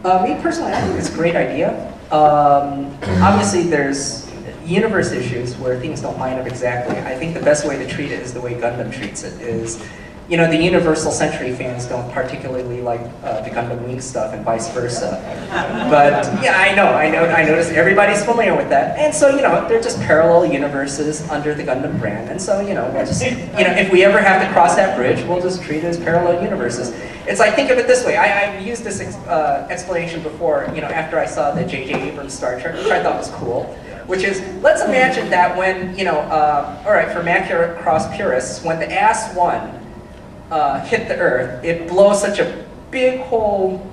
Me personally, I think it's a great idea. Obviously, there's universe issues where things don't line up exactly. I think the best way to treat it is the way Gundam treats it. Is, you know, the Universal Century fans don't particularly like the Gundam Wing stuff, and vice versa. But yeah, I noticed everybody's familiar with that, and so you know, they're just parallel universes under the Gundam brand, and so you know, we'll just, you know, if we ever have to cross that bridge, we'll just treat it as parallel universes. It's like, think of it this way. I've used this explanation before, you know, after I saw the J.J. Abrams Star Trek, which I thought was cool, which is, let's imagine that when, you know, all right, for Macross purists, when the AS-1 hit the Earth, it blows such a big hole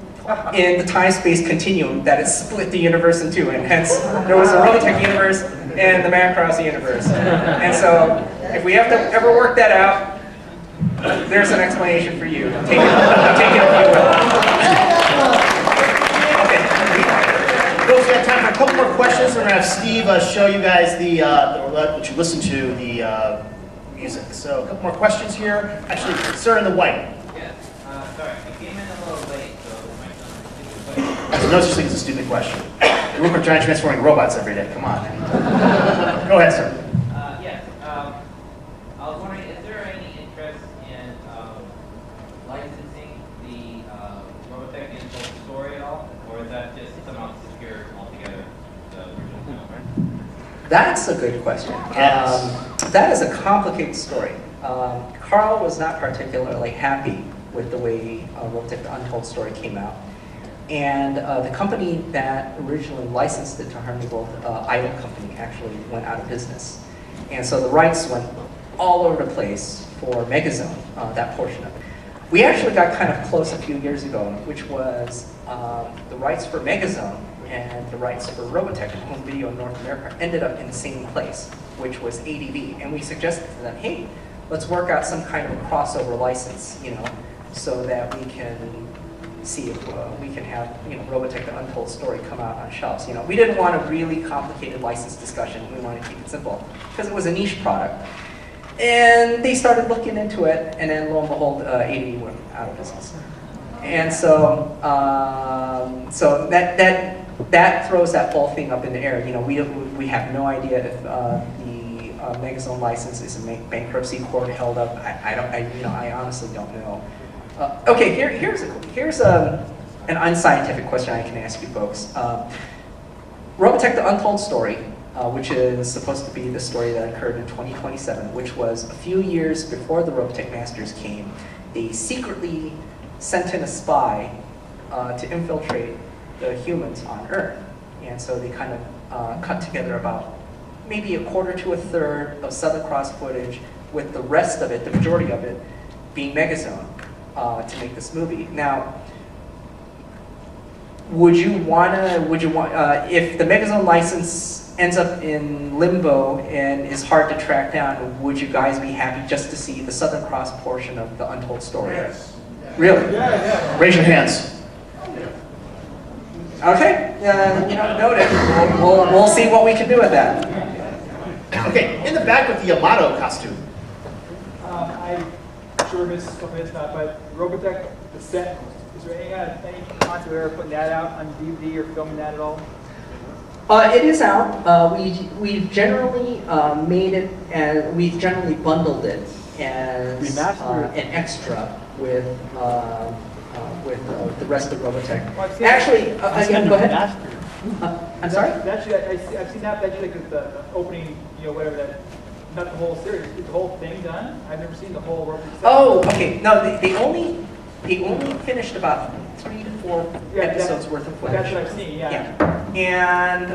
in the time-space continuum that it split the universe in two, and hence there was a Robotech universe and the Macross universe. And so, if we have to ever work that out, there's an explanation for you. Take it if you will. Okay. Folks, we have time for a couple more questions. We're going to have Steve show you guys what you listen to, the music. So a couple more questions here. Actually, sir in the white. Yeah. Sorry, I came in a little late, so it might sound like a stupid question. There's no such thing as a stupid question. You work with giant transforming robots every day. Come on. Go ahead, sir. Yes. I was wondering, is there any interest in licensing the Robotech Intel story at all, or is that just somehow secured altogether the original film? That's a good question. Yes. That is a complicated story. Carl was not particularly happy with the way Robotech The Untold Story came out. And the company that originally licensed it to Harmony Gold, Idol Company, actually went out of business. And so the rights went all over the place for Megazone, that portion of it. We actually got kind of close a few years ago, which was the rights for Megazone and the rights for Robotech and home video in North America ended up in the same place, which was ADV. And we suggested to them, hey, let's work out some kind of a crossover license, you know, so that we can see if we can have, you know, Robotech The Untold Story come out on shelves. You know, we didn't want a really complicated license discussion. We wanted to keep it simple because it was a niche product. And they started looking into it, and then lo and behold, ADV went out of business. And so, so that throws that whole thing up in the air. You know, we have no idea if the Megazone license is a bankruptcy court held up. I honestly don't know. Okay, here's an unscientific question I can ask you folks. Robotech The Untold Story, which is supposed to be the story that occurred in 2027, which was a few years before the Robotech Masters came. They secretly sent in a spy to infiltrate the humans on Earth. And so they kind of cut together about maybe a quarter to a third of Southern Cross footage, with the rest of it, the majority of it, being Megazone to make this movie. Now, would you want, if the Megazone license ends up in limbo and is hard to track down, would you guys be happy just to see the Southern Cross portion of The Untold Story? Yes. Really? Yeah. Raise your hands. Okay, you know, noted. We'll see what we can do with that. Okay, in the back with the Yamato costume. I'm sure this is not, but Robotech, the set, is there any concept of ever putting that out on DVD or filming that at all? It is out. We've generally made it, and we've generally bundled it as an extra with the rest of Robotech. Well, Actually, again, go ahead. I'm sorry? I've seen that. That's like the opening, you know, whatever that. Not the whole series. Is the whole thing done? I've never seen the whole Robotech set. Oh, okay. No, they only finished about 3 to 4 episodes worth of footage. That's what I've seen. Yeah. And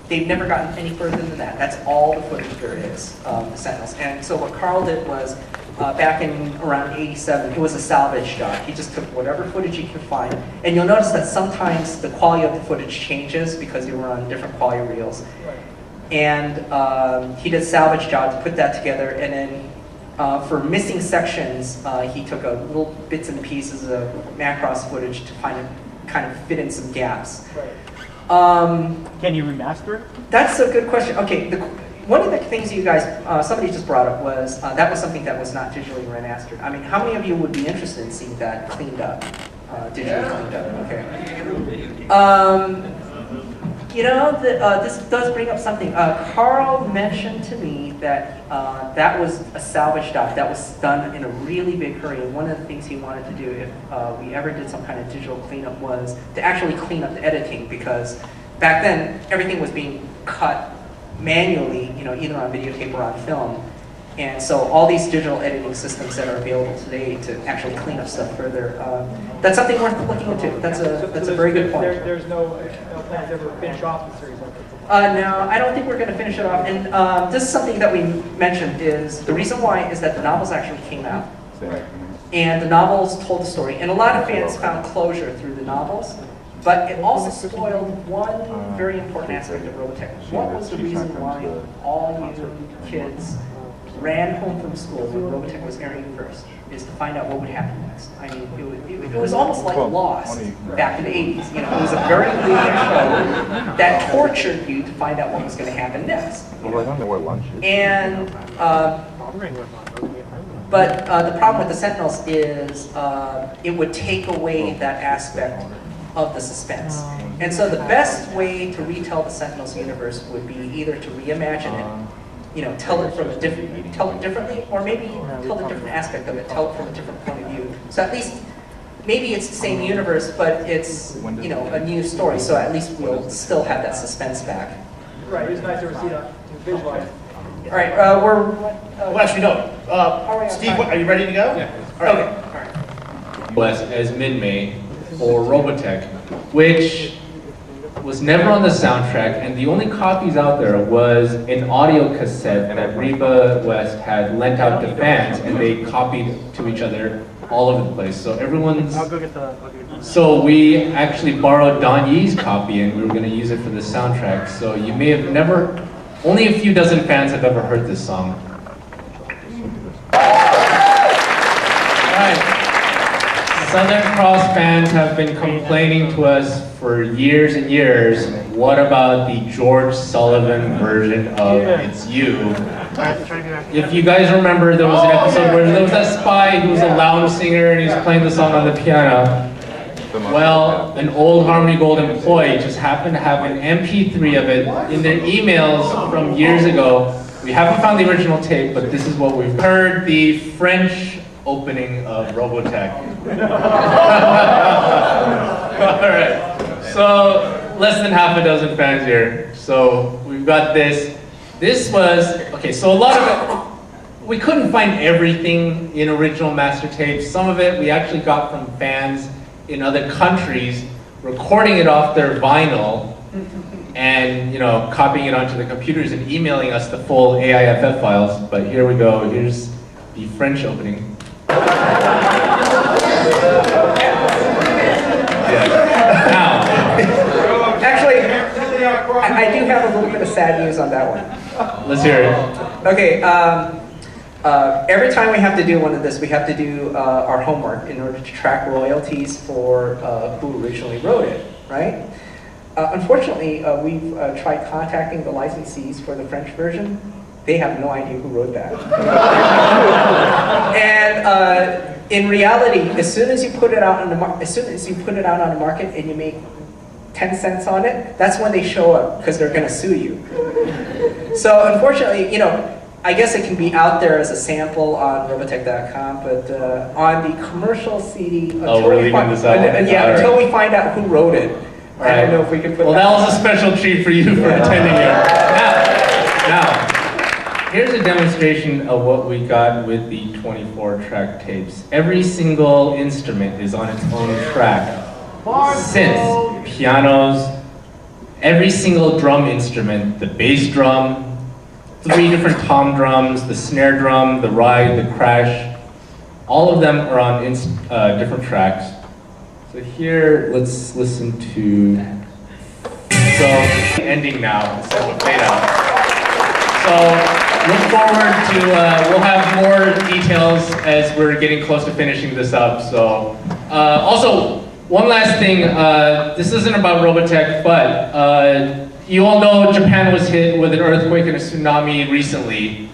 they've never gotten any further than that. That's all the footage there is, the Sentinels. And so what Carl did was, back in around '87, it was a salvage job. He just took whatever footage he could find. And you'll notice that sometimes the quality of the footage changes because they were on different quality reels. Right. And he did a salvage job to put that together. And then for missing sections, he took little bits and pieces of Macross footage to kind of fit in some gaps. Right. Can you remaster it? That's a good question. Okay, one of the things you guys, somebody just brought up was, that was something that was not digitally remastered. I mean, how many of you would be interested in seeing that cleaned up? digitally cleaned up. Okay. You know, this does bring up something. Carl mentioned to me that that was a salvage doc that was done in a really big hurry. And one of the things he wanted to do if we ever did some kind of digital cleanup was to actually clean up the editing, because back then everything was being cut manually, you know, either on videotape or on film. And so all these digital editing systems that are available today to actually clean up stuff further, that's something worth looking into. That's a very good point. There's no plans to ever finish off the series like this. No, I don't think we're going to finish it off. And this is something that we mentioned is the reason why is that the novels actually came out. And the novels told the story. And a lot of fans found closure through the novels. But it also spoiled one very important aspect of Robotech. What was the reason why all you kids ran home from school when Robotech was airing first? Is to find out what would happen next. I mean, it was almost like Lost back in the 80s. You know, it was a very big show that tortured you to find out what was going to happen next. And but the problem with the Sentinels is it would take away that aspect of the suspense. And so the best way to retell the Sentinels universe would be either to reimagine it, you know, tell it differently, or maybe tell a different aspect of it, tell it from a different point of view. So at least, maybe it's the same universe, but it's, you know, a new story. So at least we'll still have that suspense back. Right, it's nice to see that visualized. All right, Well, actually, no. Steve, are you ready to go? Yeah. All right. Okay. All right. Was as Min-Mei for Robotech, which was never on the soundtrack, and the only copies out there was an audio cassette that Reba West had lent out to fans, and they copied to each other all over the place. So everyone's. So we actually borrowed Don Yee's copy, and we were going to use it for the soundtrack. So you may have never. Only a few dozen fans have ever heard this song. All right. Southern Cross fans have been complaining to us for years and years, what about the George Sullivan version of It's You? If you guys remember, there was an episode where there was that spy who was a lounge singer and he was playing the song on the piano. Well, an old Harmony Gold employee just happened to have an MP3 of it in their emails from years ago. We haven't found the original tape, but this is what we've heard. The French opening of Robotech. All right, so less than half a dozen fans here. So we've got this. This was, okay, so a lot of it, we couldn't find everything in original master tapes. Some of it we actually got from fans in other countries, recording it off their vinyl and, you know, copying it onto the computers and emailing us the full AIFF files. But here we go, here's the French opening. Now, Actually, I do have a little bit of sad news on that one. let's hear it. Okay, every time we have to do one of this, we have to do our homework in order to track royalties for who originally wrote it, right? Unfortunately, we've tried contacting the licensees for the French version. They have no idea who wrote that. And in reality, as soon as you put it out on the market and you make 10 cents on it, that's when they show up because they're going to sue you. So unfortunately, you know, I guess it can be out there as a sample on Robotech.com, but on the commercial CD, until we find out who wrote it, I don't know if we can put. Well, that was a special treat for you for attending here. Now, here's a demonstration of what we got with the 24-track tapes. Every single instrument is on its own track. Synths, pianos, every single drum instrument, the bass drum, 3 different tom drums, the snare drum, the ride, the crash, all of them are on different tracks. So here, let's listen to, so ending now, so we'll fade out. So look forward to, we'll have more details as we're getting close to finishing this up. So also, one last thing, this isn't about Robotech, but you all know Japan was hit with an earthquake and a tsunami recently.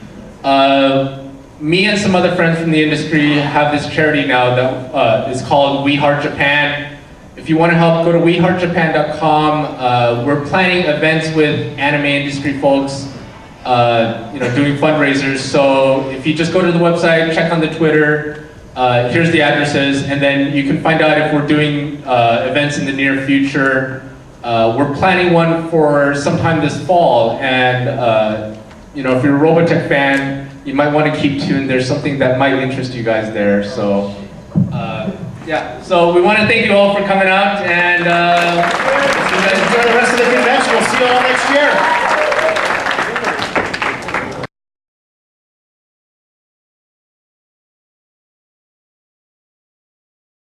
me and some other friends from the industry have this charity now that is called We Heart Japan. If you want to help, go to weheartjapan.com. We're planning events with anime industry folks, doing fundraisers. So if you just go to the website, check on the Twitter, here's the addresses, and then you can find out if we're doing events in the near future. We're planning one for sometime this fall, and if you're a Robotech fan, you might want to keep tuned. There's something that might interest you guys there. So, so we want to thank you all for coming out, and enjoy the rest of the convention. We'll see you all next year.